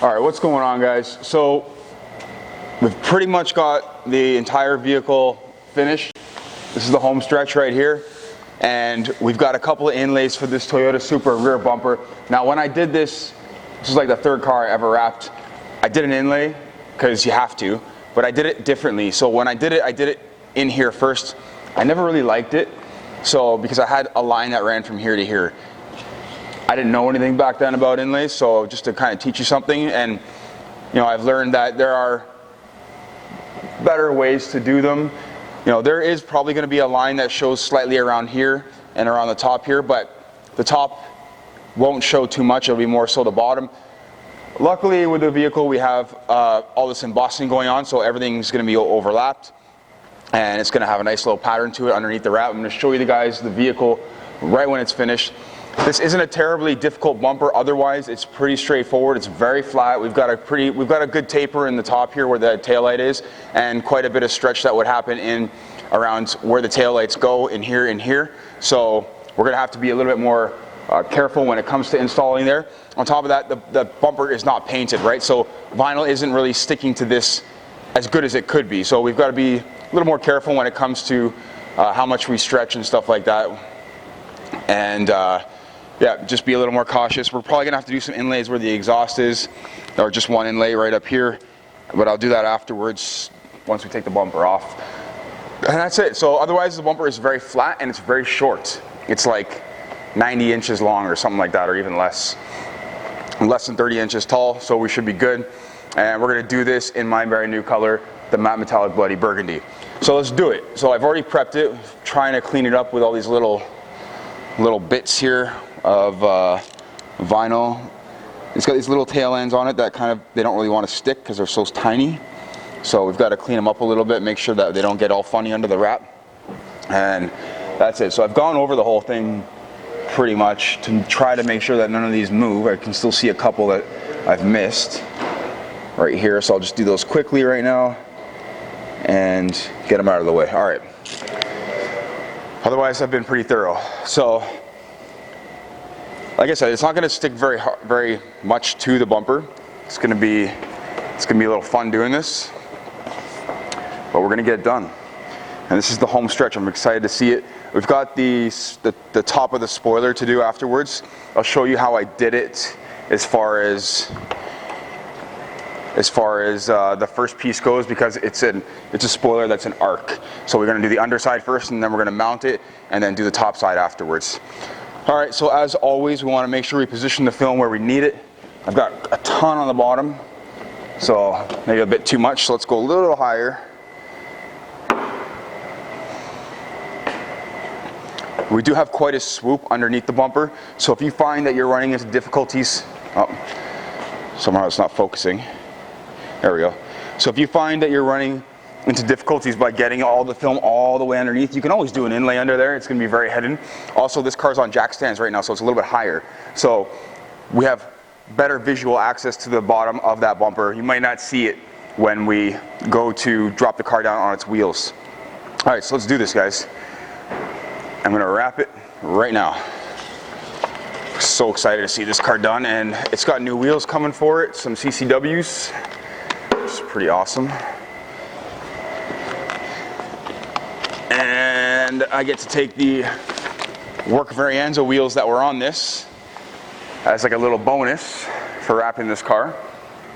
All right, what's going on, guys? So we've pretty much got the entire vehicle finished. This is the home stretch right here. And we've got a couple of inlays for this Toyota Supra rear bumper. Now, when I did this is like the third car I ever wrapped. I did an inlay because you have to, but I did it differently. So when I did it in here first. I never really liked it. So because I had a line that ran from here to here. I didn't know anything back then about inlays, so just to kind of teach you something. And you know, I've learned that there are better ways to do them. You know, there is probably going to be a line that shows slightly around here and around the top here, but the top won't show too much. It'll be more so the bottom. Luckily with the vehicle we have all this embossing going on, so everything's going to be overlapped and it's going to have a nice little pattern to it underneath the wrap. I'm going to show you guys the vehicle right when it's finished. This isn't a terribly difficult bumper. Otherwise, it's pretty straightforward. It's very flat. We've got a good taper in the top here where the taillight is, and quite a bit of stretch that would happen in around where the taillights go in here. So we're going to have to be a little bit more careful when it comes to installing there. On top of that, the bumper is not painted, right? So vinyl isn't really sticking to this as good as it could be. So we've got to be a little more careful when it comes to how much we stretch and stuff like that. And yeah, just be a little more cautious. We're probably gonna have to do some inlays where the exhaust is, or just one inlay right up here, but I'll do that afterwards once we take the bumper off. And that's it. So otherwise the bumper is very flat and it's very short. It's like 90 inches long or something like that, or even less than 30 inches tall, so we should be good. And we're gonna do this in my very new color, the matte metallic bloody burgundy. So let's do it. So I've already prepped it, trying to clean it up with all these little bits here of vinyl. It's got these little tail ends on it that they don't really want to stick because they're so tiny. So we've got to clean them up a little bit, make sure that they don't get all funny under the wrap. And that's it. So I've gone over the whole thing pretty much to try to make sure that none of these move. I can still see a couple that I've missed right here. So I'll just do those quickly right now and get them out of the way. All right. Otherwise, I've been pretty thorough. So, like I said, it's not going to stick very much to the bumper. It's going to be a little fun doing this, but we're going to get it done. And this is the home stretch. I'm excited to see it. We've got the top of the spoiler to do afterwards. I'll show you how I did it as far as the first piece goes, because it's a spoiler that's an arc. So we're going to do the underside first, and then we're going to mount it and then do the top side afterwards. All right, so as always, we want to make sure we position the film where we need it. I've got a ton on the bottom, so maybe a bit too much, so let's go a little higher. We do have quite a swoop underneath the bumper, so if you find that you're running into difficulties, somehow it's not focusing. There we go. So if you find that you're running into difficulties by getting all the film all the way underneath, you can always do an inlay under there. It's going to be very hidden. Also, this car's on jack stands right now, so it's a little bit higher. So we have better visual access to the bottom of that bumper. You might not see it when we go to drop the car down on its wheels. All right, so let's do this, guys. I'm going to wrap it right now. So excited to see this car done, and it's got new wheels coming for it, some CCWs. It's pretty awesome. And I get to take the Work Varianza wheels that were on this as like a little bonus for wrapping this car.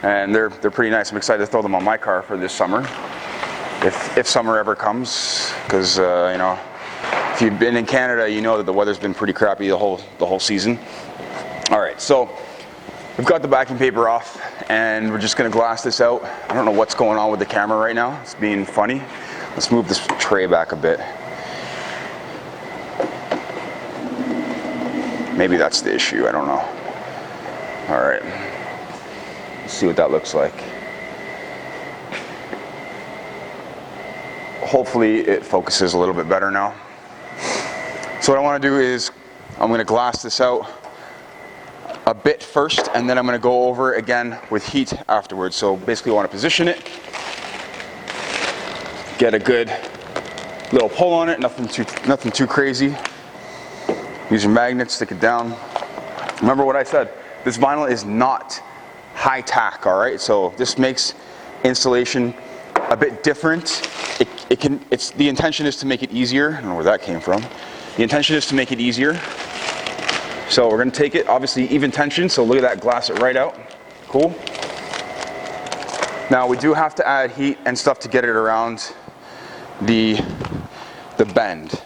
And they're pretty nice. I'm excited to throw them on my car for this summer, if summer ever comes, because you know, if you've been in Canada, you know that the weather's been pretty crappy the whole season. All right, so we've got the backing paper off, and we're just going to glass this out. I don't know what's going on with the camera right now. It's being funny. Let's move this tray back a bit. Maybe that's the issue. I don't know. All right. Let's see what that looks like. Hopefully it focuses a little bit better now. So what I want to do is I'm going to glass this out a bit first, and then I'm going to go over again with heat afterwards. So basically I want to position it, get a good little pull on it, nothing too crazy. Use your magnet, stick it down. Remember what I said, this vinyl is not high tack, all right? So this makes installation a bit different. The intention is to make it easier. I don't know where that came from. The intention is to make it easier. So we're gonna take it, obviously even tension, so look at that, glass it right out. Cool. Now we do have to add heat and stuff to get it around the bend.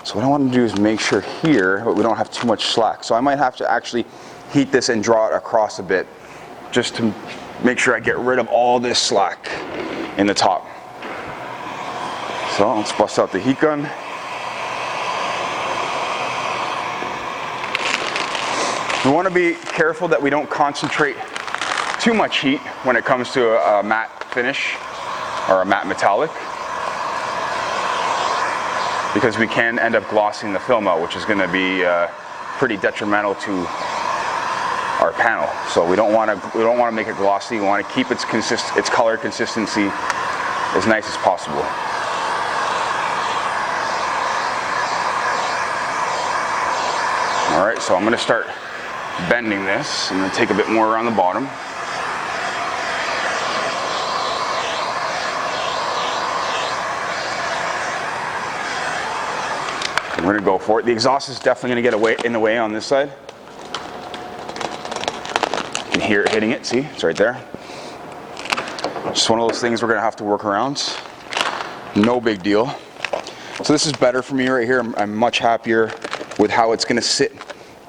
So what I want to do is make sure here we don't have too much slack. So I might have to actually heat this and draw it across a bit, just to make sure I get rid of all this slack in the top. So let's bust out the heat gun. We want to be careful that we don't concentrate too much heat when it comes to a matte finish or a matte metallic, because we can end up glossing the film out, which is going to be pretty detrimental to our panel. So we don't want to make it glossy. We want to keep its color consistency as nice as possible. All right, so I'm going to start bending this. I'm going to take a bit more around the bottom. We're going to go for it. The exhaust is definitely going to get in the way on this side. You can hear it hitting it. See, it's right there. Just one of those things we're going to have to work around. No big deal. So this is better for me right here. I'm much happier with how it's going to sit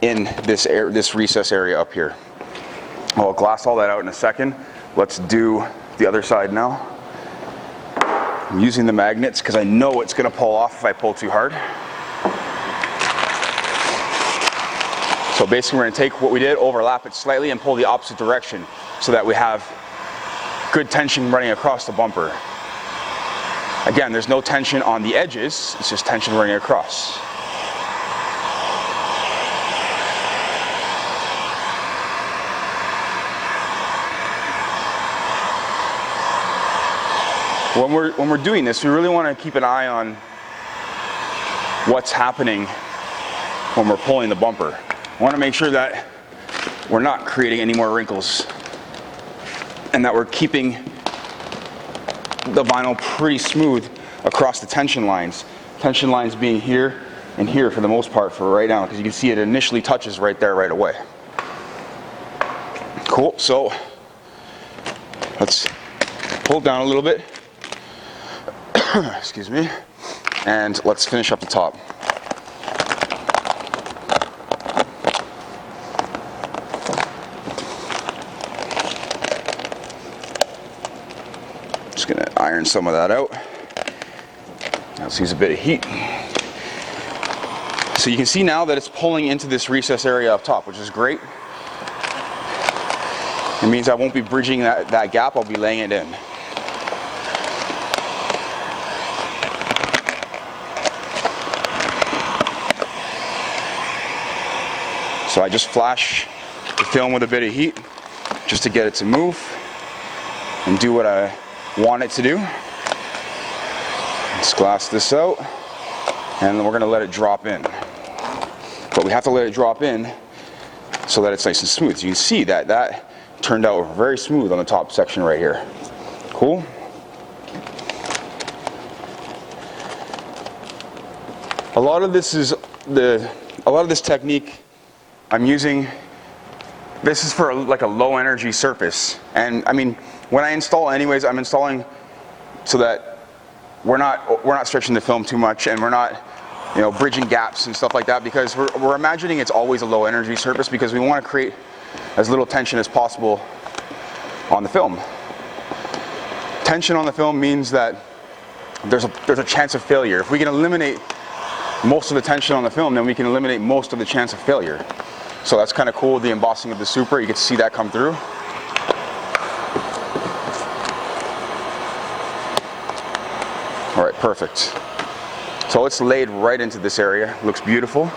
in this recess area up here. I'll glass all that out in a second. Let's do the other side now. I'm using the magnets because I know it's going to pull off if I pull too hard. So basically we're going to take what we did, overlap it slightly, and pull the opposite direction so that we have good tension running across the bumper. Again, there's no tension on the edges, it's just tension running across. When we're doing this, we really want to keep an eye on what's happening when we're pulling the bumper. I want to make sure that we're not creating any more wrinkles and that we're keeping the vinyl pretty smooth across the tension lines. Tension lines being here and here for the most part for right now, because you can see it initially touches right there right away. Cool, so let's pull it down a little bit. Excuse me. And let's finish up the top. Just gonna iron some of that out. Let's use a bit of heat. So you can see now that it's pulling into this recess area up top, which is great. It means I won't be bridging that gap, I'll be laying it in. So I just flash the film with a bit of heat just to get it to move and do what I want it to do. Let's glass this out, and then we're going to let it drop in. But we have to let it drop in so that it's nice and smooth. So you can see that turned out very smooth on the top section right here. Cool. A lot of this technique I'm using, this is for like a low energy surface. And I mean, when I install anyways, I'm installing so that we're not stretching the film too much, and we're not, you know, bridging gaps and stuff like that, because we're imagining it's always a low energy surface because we want to create as little tension as possible on the film. Tension on the film means that there's a chance of failure. If we can eliminate most of the tension on the film, then we can eliminate most of the chance of failure. So that's kind of cool with the embossing of the Supra. You get to see that come through. All right, perfect. So it's laid right into this area. Looks beautiful.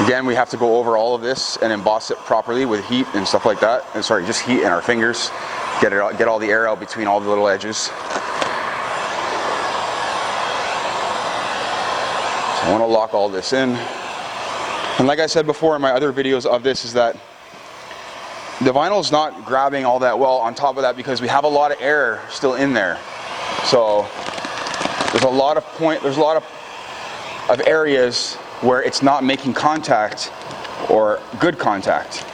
Again, we have to go over all of this and emboss it properly with heat and stuff like that. And sorry, just heat and our fingers. Get all the air out between all the little edges. I want to lock all this in. And like I said before in my other videos of this, is that the vinyl is not grabbing all that well on top of that because we have a lot of air still in there. So there's a lot of areas where it's not making contact or good contact.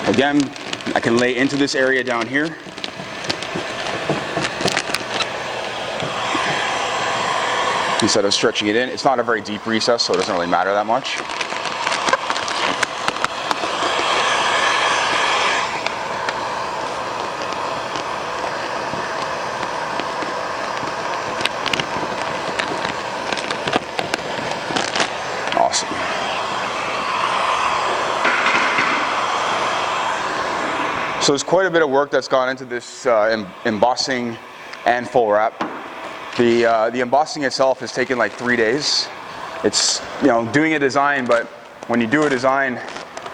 Again, I can lay into this area down here. Instead of stretching it in. It's not a very deep recess, so it doesn't really matter that much. Awesome. So there's quite a bit of work that's gone into this embossing and full wrap. The embossing itself has taken like 3 days. It's, you know, doing a design, but when you do a design,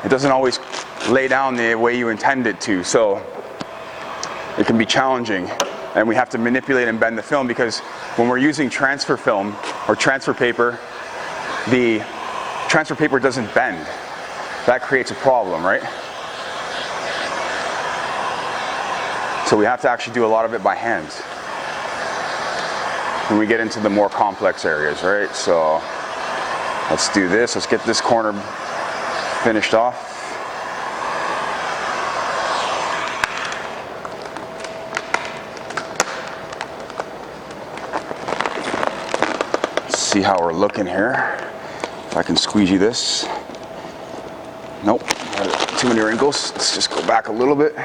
it doesn't always lay down the way you intend it to. So it can be challenging, and we have to manipulate and bend the film, because when we're using transfer film or transfer paper, the transfer paper doesn't bend. That creates a problem, right? So we have to actually do a lot of it by hand when we get into the more complex areas, right? So let's do this. Let's get this corner finished off. Let's see how we're looking here. If I can squeegee this. Nope, too many wrinkles. Let's just go back a little bit.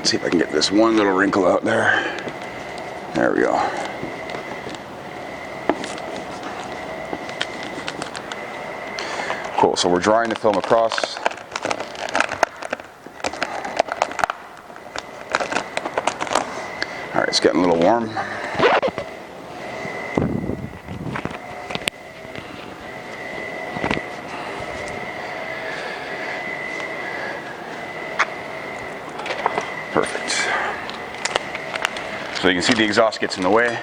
See if I can get this one little wrinkle out there. There we go. Cool, so we're drying the film across. All right, it's getting a little warm. Perfect. So you can see the exhaust gets in the way.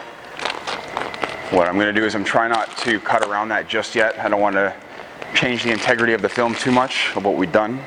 What I'm going to do is I'm trying not to cut around that just yet. I don't want to change the integrity of the film too much of what we've done.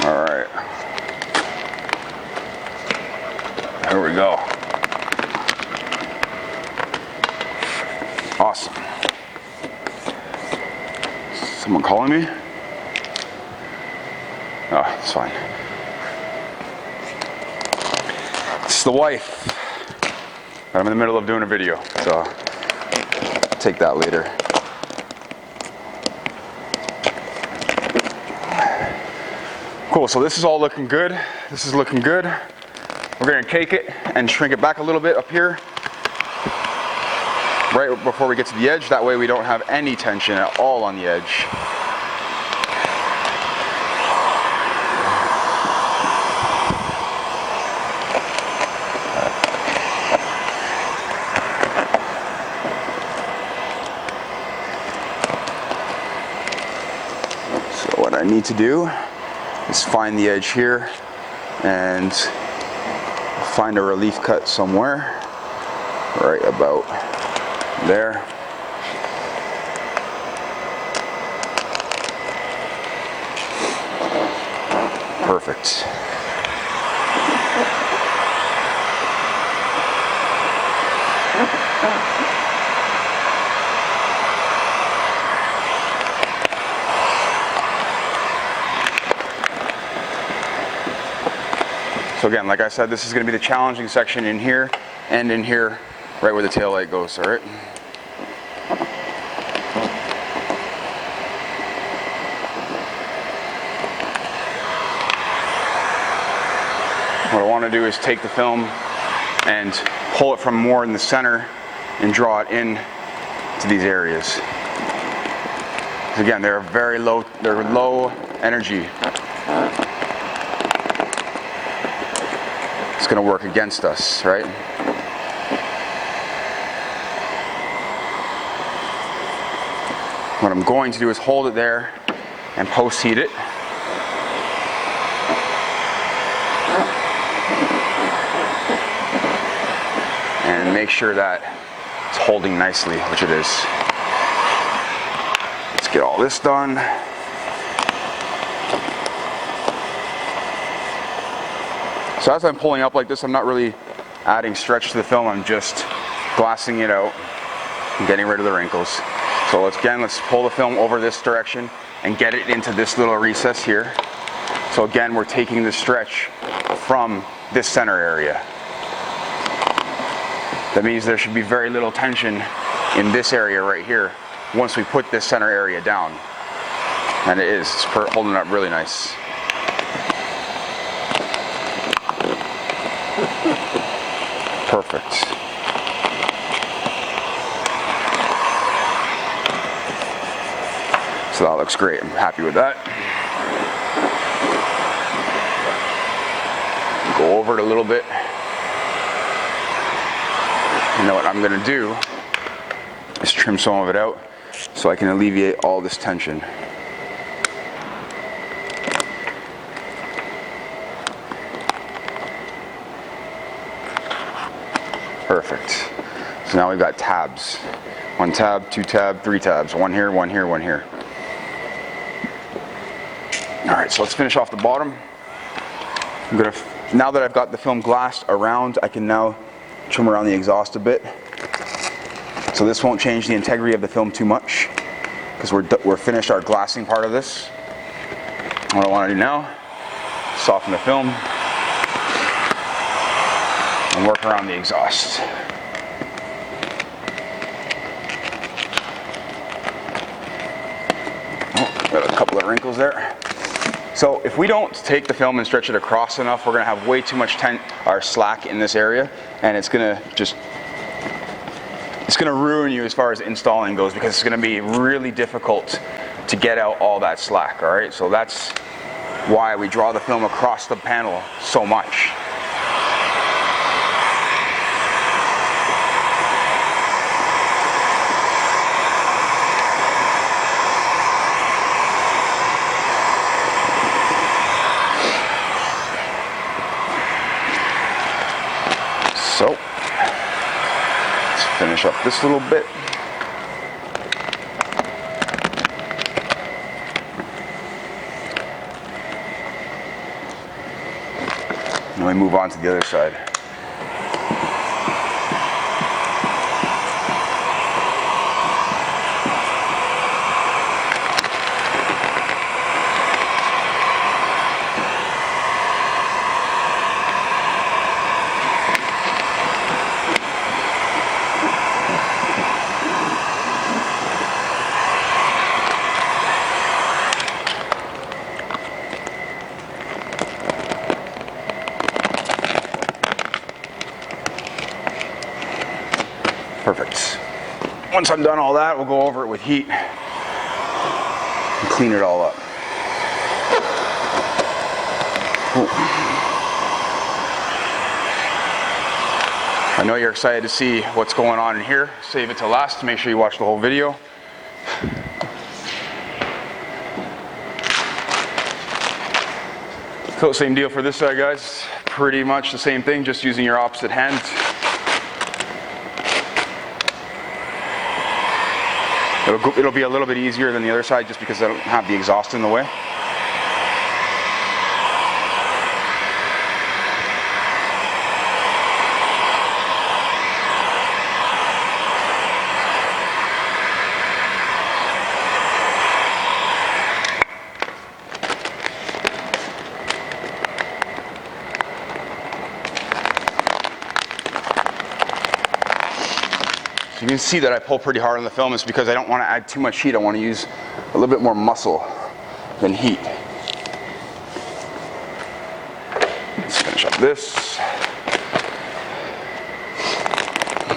All right, there we go. Awesome. Someone calling me? Oh, it's fine. It's the wife. I'm in the middle of doing a video, so I'll take that later. Cool, so this is all looking good. This is looking good. We're gonna cake it and shrink it back a little bit up here, right before we get to the edge. That way we don't have any tension at all on the edge. So what I need to do is find the edge here and find a relief cut somewhere right about there. Perfect. So again, like I said, this is going to be the challenging section in here and in here, right where the tail light goes, all right? What I want to do is take the film and pull it from more in the center and draw it in to these areas. Again, they're low energy. It's going to work against us, right? What I'm going to do is hold it there and post heat it. And make sure that it's holding nicely, which it is. Let's get all this done. So as I'm pulling up like this, I'm not really adding stretch to the film, I'm just glassing it out and getting rid of the wrinkles. So let's pull the film over this direction and get it into this little recess here. So again, we're taking the stretch from this center area. That means there should be very little tension in this area right here once we put this center area down. And it is, it's holding up really nice. Perfect. So that looks great, I'm happy with that. Go over it a little bit. You know what I'm going to do is trim some of it out so I can alleviate all this tension. Perfect. So now we've got tabs. 1 tab, 2 tab, 3 tabs. 1 here, 1 here, 1 here. Alright, so let's finish off the bottom. Now that I've got the film glassed around, I can now trim around the exhaust a bit. So this won't change the integrity of the film too much because we're finished our glassing part of this. What I want to do now, soften the film and work around the exhaust. Oh, got a couple of wrinkles there. So if we don't take the film and stretch it across enough, we're going to have way too much slack in this area, and it's going to ruin you as far as installing goes, because it's going to be really difficult to get out all that slack, all right? So that's why we draw the film across the panel so much. So, let's finish up this little bit. And we move on to the other side. Perfect. Once I'm done all that, we'll go over it with heat and clean it all up. Ooh. I know you're excited to see what's going on in here. Save it to last to make sure you watch the whole video. So same deal for this side, guys. Pretty much the same thing, just using your opposite hand. It'll be a little bit easier than the other side just because I don't have the exhaust in the way. you can see that I pull pretty hard on the film. It's because I don't want to add too much heat. I want to use a little bit more muscle than heat. Let's finish up this.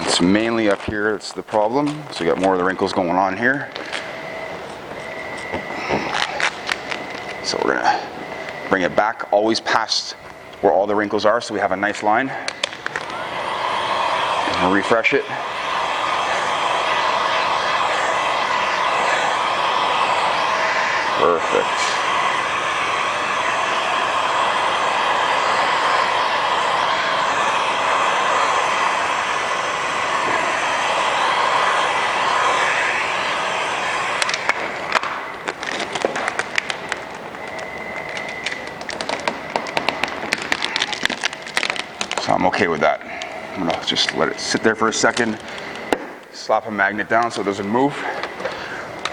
It's mainly up here that's the problem. So you got more of the wrinkles going on here. So we're gonna bring it back, always past where all the wrinkles are, so we have a nice line. And refresh it. Perfect. So I'm okay with that. I'm gonna just let it sit there for a second, slap a magnet down so it doesn't move,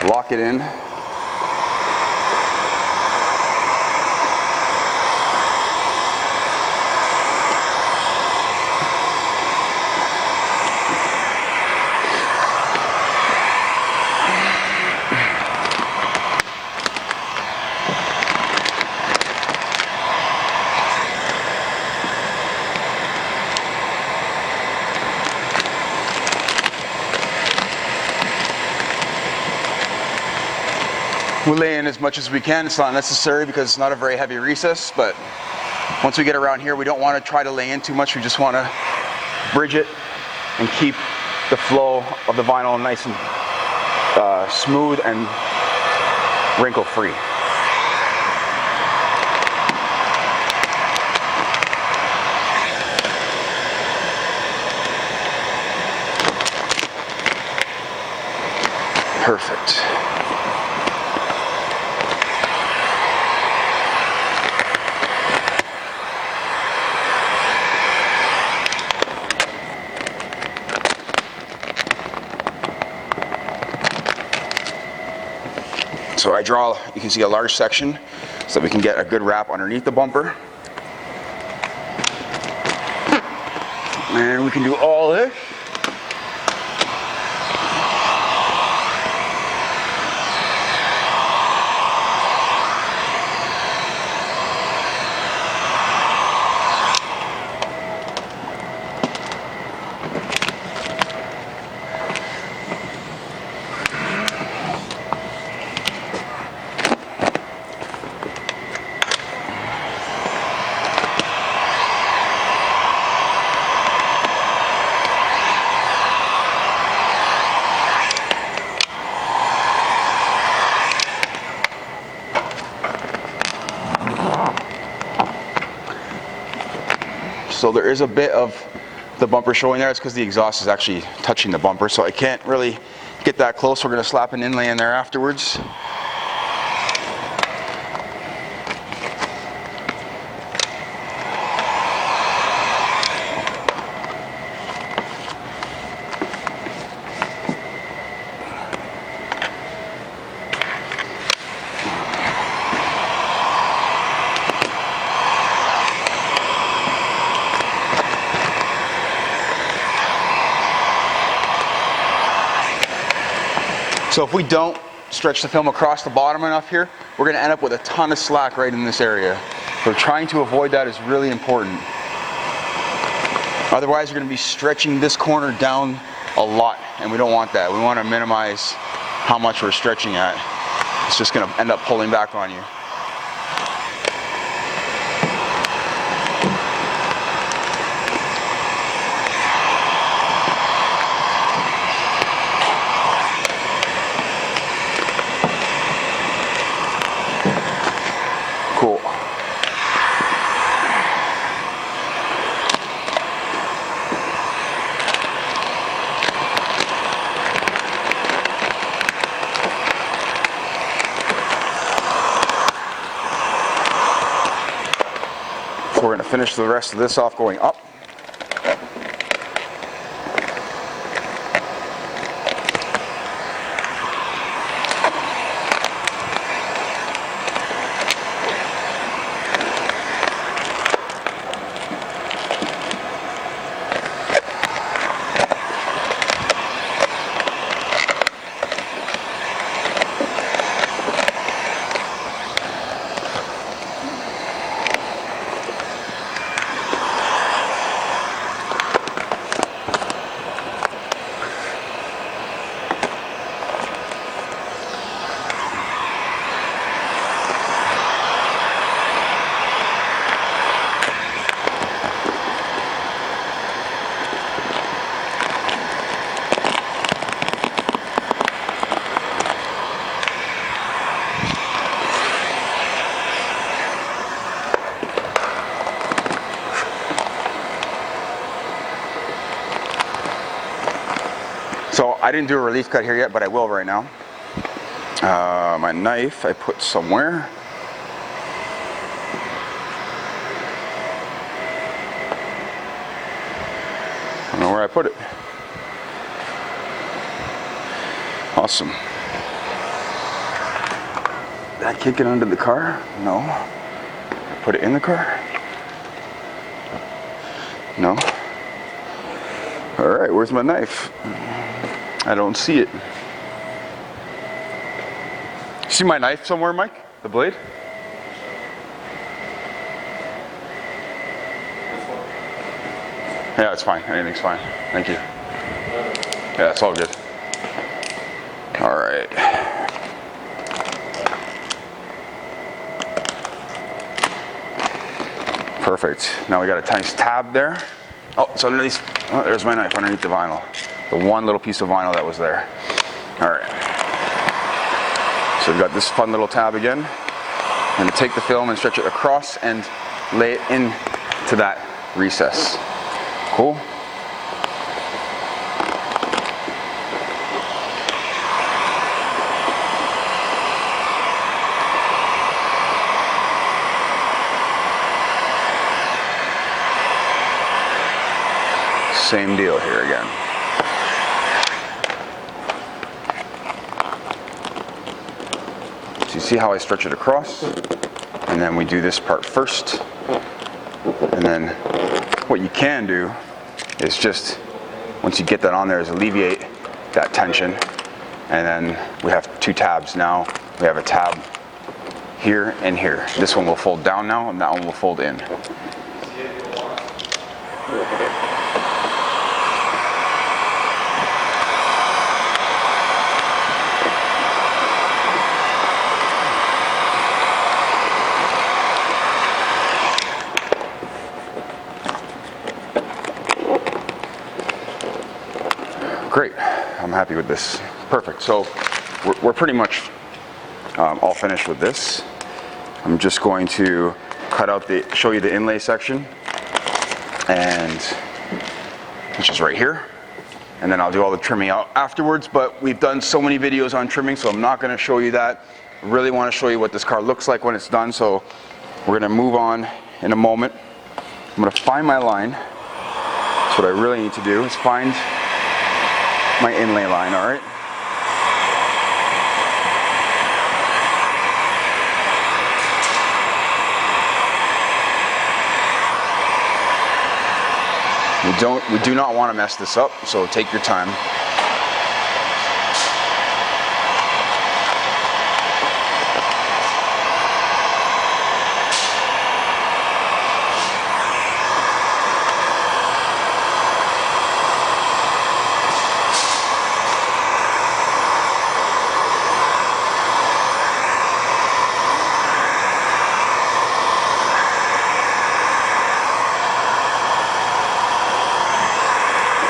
lock it in. We'll lay in as much as we can. It's not necessary because it's not a very heavy recess, but once we get around here, we don't want to try to lay in too much. We just want to bridge it and keep the flow of the vinyl nice and smooth and wrinkle free. Perfect. So I draw, you can see a large section so that we can get a good wrap underneath the bumper. And we can do all this. So there is a bit of the bumper showing there. It's because the exhaust is actually touching the bumper, so I can't really get that close. We're going to slap an inlay in there afterwards. So if we don't stretch the film across the bottom enough here, we're going to end up with a ton of slack right in this area. So trying to avoid that is really important. Otherwise, you're going to be stretching this corner down a lot, and we don't want that. We want to minimize how much we're stretching at. It's just going to end up pulling back on you. Cool. So we're going to finish the rest of this off going up. So I didn't do a relief cut here yet, but I will right now. My knife I put somewhere. I don't know where I put it. Awesome. Did I kick it under the car? No. Put it in the car? No. All right, where's my knife? I don't see it. See my knife somewhere, Mike? The blade? Yeah, it's fine. Anything's fine. Thank you. Yeah, it's all good. All right. Perfect. Now we got a nice tab there. Oh, so underneath, oh, there's my knife underneath the vinyl. The one little piece of vinyl that was there. All right. So we've got this fun little tab again. I'm going to take the film and stretch it across and lay it into that recess. Cool. Same deal here again. So you see how I stretch it across? And then we do this part first. And then what you can do is just, once you get that on there, is alleviate that tension. And then we have two tabs now. We have a tab here and here. This one will fold down now, and that one will fold in. Great, I'm happy with this. Perfect, so we're pretty much all finished with this. I'm just going to cut out show you the inlay section, and which is right here. And then I'll do all the trimming out afterwards, but we've done so many videos on trimming, so I'm not gonna show you that. I really wanna show you what this car looks like when it's done, so we're gonna move on in a moment. I'm gonna find my line. That's what I really need to do, is find my inlay line, all right? We do not want to mess this up, so take your time.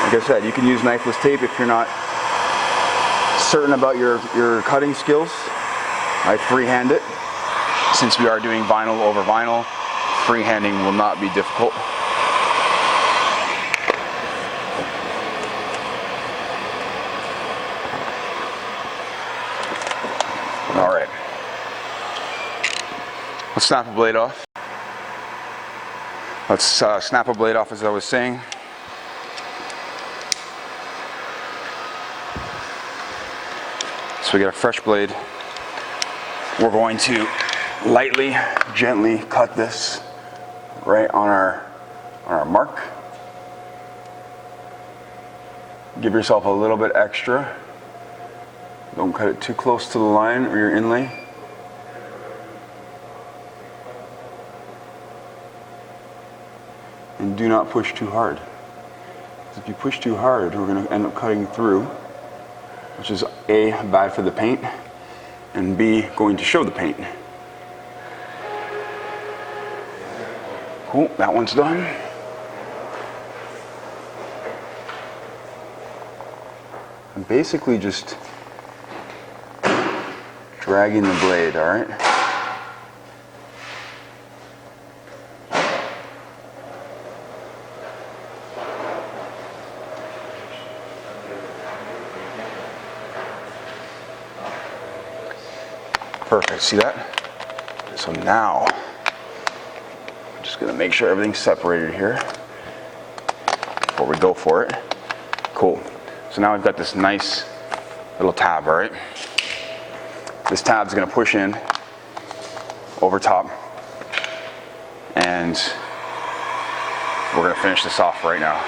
Like I said, you can use knifeless tape if you're not certain about your cutting skills. I freehand it. Since we are doing vinyl over vinyl, freehanding will not be difficult. All right. Let's snap a blade off. Let's snap a blade off, as I was saying. So we get a fresh blade. We're going to lightly, gently cut this right on our mark. Give yourself a little bit extra. Don't cut it too close to the line or your inlay. And do not push too hard. If you push too hard, we're going to end up cutting through, which is A, bad for the paint, and B, going to show the paint. Cool, that one's done. I'm basically just dragging the blade, all right? Perfect, see that? So now, I'm just gonna make sure everything's separated here before we go for it. Cool. So now we've got this nice little tab, all right? This tab's gonna push in over top, and we're gonna finish this off right now.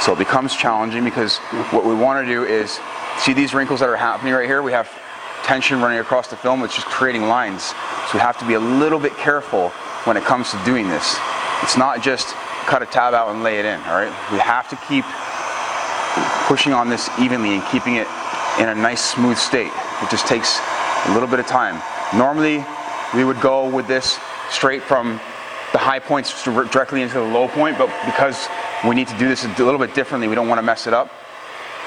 So it becomes challenging because what we want to do is, see these wrinkles that are happening right here? We have tension running across the film, which is creating lines. So we have to be a little bit careful when it comes to doing this. It's not just cut a tab out and lay it in, all right? We have to keep pushing on this evenly and keeping it in a nice smooth state. It just takes a little bit of time. Normally, we would go with this straight from the high points directly into the low point, but because we need to do this a little bit differently, we don't want to mess it up,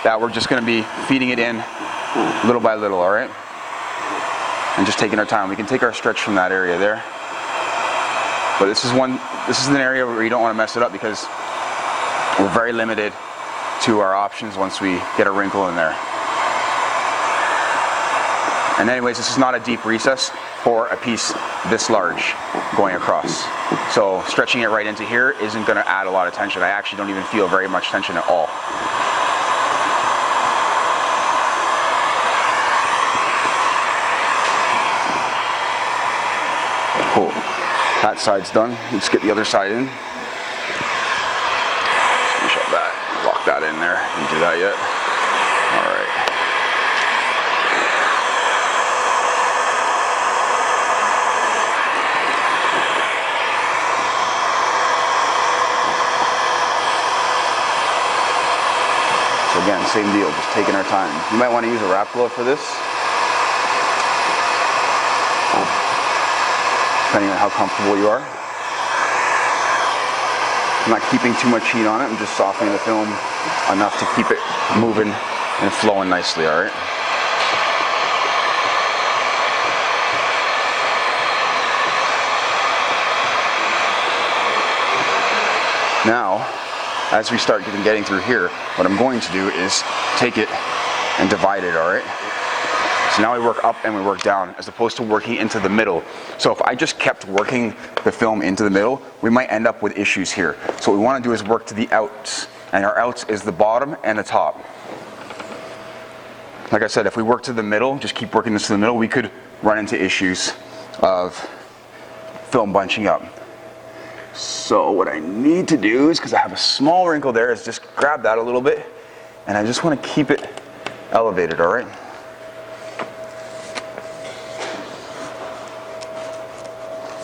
that we're just going to be feeding it in little by little, all right? And just taking our time. We can take our stretch from that area there. But this is an area where you don't want to mess it up because we're very limited to our options once we get a wrinkle in there. And anyways, this is not a deep recess for a piece this large going across. So stretching it right into here isn't going to add a lot of tension. I actually don't even feel very much tension at all. Cool. That side's done. Let's get the other side in. Finish up that. Lock that in there. Didn't do that yet. All right. So again, same deal, just taking our time. You might want to use a wrap glove for this, depending on how comfortable you are. I'm not keeping too much heat on it, I'm just softening the film enough to keep it moving and flowing nicely, all right? Now, as we start getting through here, what I'm going to do is take it and divide it, all right? So now we work up and we work down as opposed to working into the middle. So if I just kept working the film into the middle, we might end up with issues here. So what we want to do is work to the outs, and our outs is the bottom and the top. Like I said, if we work to the middle, just keep working this to the middle, we could run into issues of film bunching up. So what I need to do is, because I have a small wrinkle there, is just grab that a little bit, and I just want to keep it elevated, all right?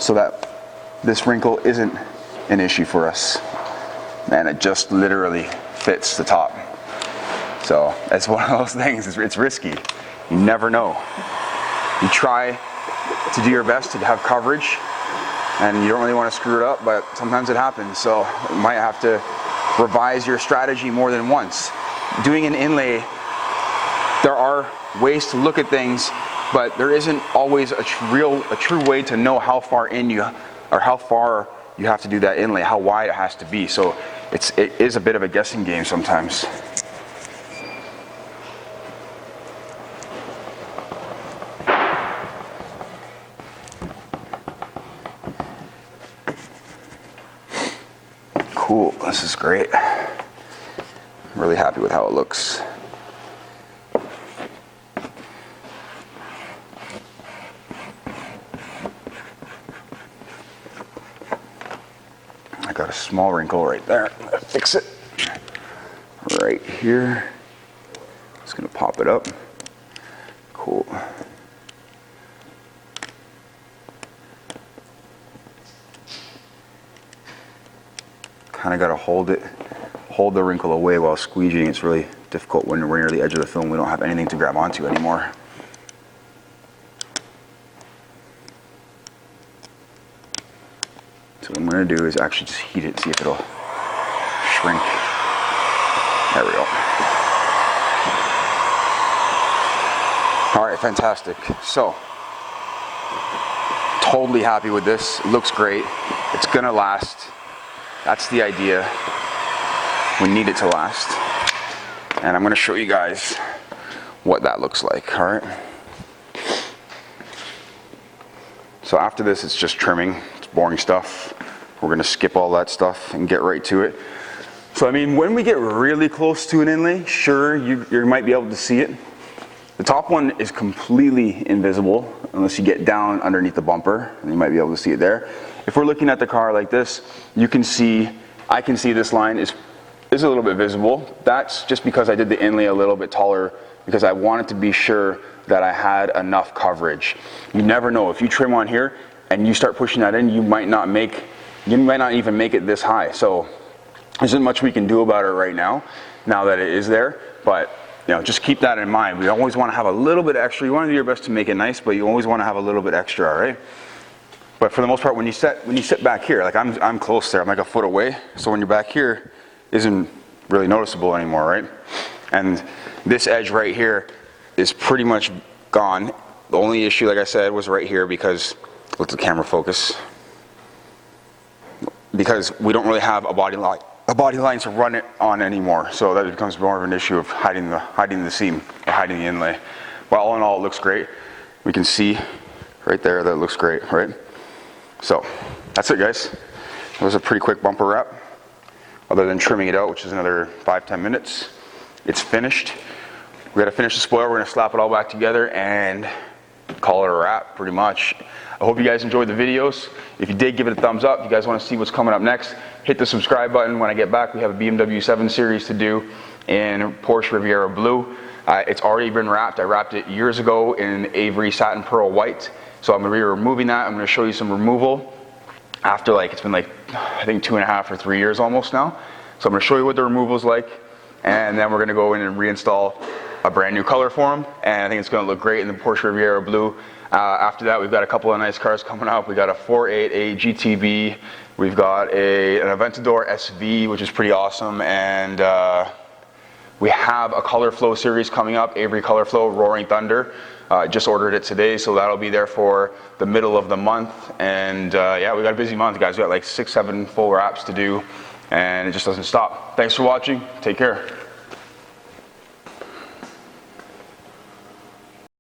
So that this wrinkle isn't an issue for us. Man, it just literally fits the top. So it's one of those things, it's risky. You never know. You try to do your best to have coverage, and you don't really want to screw it up, but sometimes it happens. So you might have to revise your strategy more than once. Doing an inlay, there are ways to look at things, but there isn't always a true way to know how far in you, or how far you have to do that inlay, how wide it has to be. So it is a bit of a guessing game sometimes. Cool, this is great. I'm really happy with how it looks. I got a small wrinkle right there. I'm gonna fix it right here. Just gonna pop it up. Cool. Kind of got to hold the wrinkle away while squeegeeing. It's really difficult when we're near the edge of the film. We don't have anything to grab onto anymore. So what I'm going to do is actually just heat it, see if it'll shrink. There we go. All right, fantastic. So, totally happy with this. It looks great. It's gonna last. That's the idea. We need it to last. And I'm gonna show you guys what that looks like, all right? So after this, it's just trimming. It's boring stuff. We're gonna skip all that stuff and get right to it. So I mean, when we get really close to an inlay, sure, you might be able to see it. The top one is completely invisible unless you get down underneath the bumper, and you might be able to see it there. If we're looking at the car like this, you can see, I can see this line is a little bit visible. That's just because I did the inlay a little bit taller because I wanted to be sure that I had enough coverage. You never know, if you trim on here and you start pushing that in, you might not even make it this high. So there isn't much we can do about it right now that it is there, but you know, just keep that in mind. We always want to have a little bit extra. You want to do your best to make it nice, but you always want to have a little bit extra, all right? But for the most part, when you sit back here, like I'm close there, I'm like a foot away. So when you're back here, isn't really noticeable anymore, right? And this edge right here is pretty much gone. The only issue, like I said, was right here because, let the camera focus, because we don't really have a body line to run it on anymore. So that becomes more of an issue of hiding the seam or hiding the inlay. But all in all, it looks great. We can see right there that it looks great, right? So that's it, guys. It was a pretty quick bumper wrap. Other than trimming it out, which is another 5-10 minutes. It's finished. We gotta finish the spoiler. We're gonna slap it all back together and call it a wrap, pretty much. I hope you guys enjoyed the videos. If you did, give it a thumbs up. If you guys wanna see what's coming up next, hit the subscribe button. When I get back, we have a BMW 7 Series to do in Porsche Riviera Blue. It's already been wrapped. I wrapped it years ago in Avery Satin Pearl White. So I'm gonna be removing that. I'm gonna show you some removal after it's been I think 2.5 or 3 years almost now. So I'm gonna show you what the removal is like, and then we're gonna go in and reinstall a brand new color for them, and I think it's gonna look great in the Porsche Riviera Blue. After that, we've got a couple of nice cars coming up. We got a 488 GTB, we've got an Aventador SV, which is pretty awesome, and we have a Color Flow series coming up, Avery Color Flow, Roaring Thunder. Just ordered it today, so that'll be there for the middle of the month. And yeah, we got a busy month, guys. We got like 6-7 full wraps to do, and it just doesn't stop. Thanks for watching. Take care.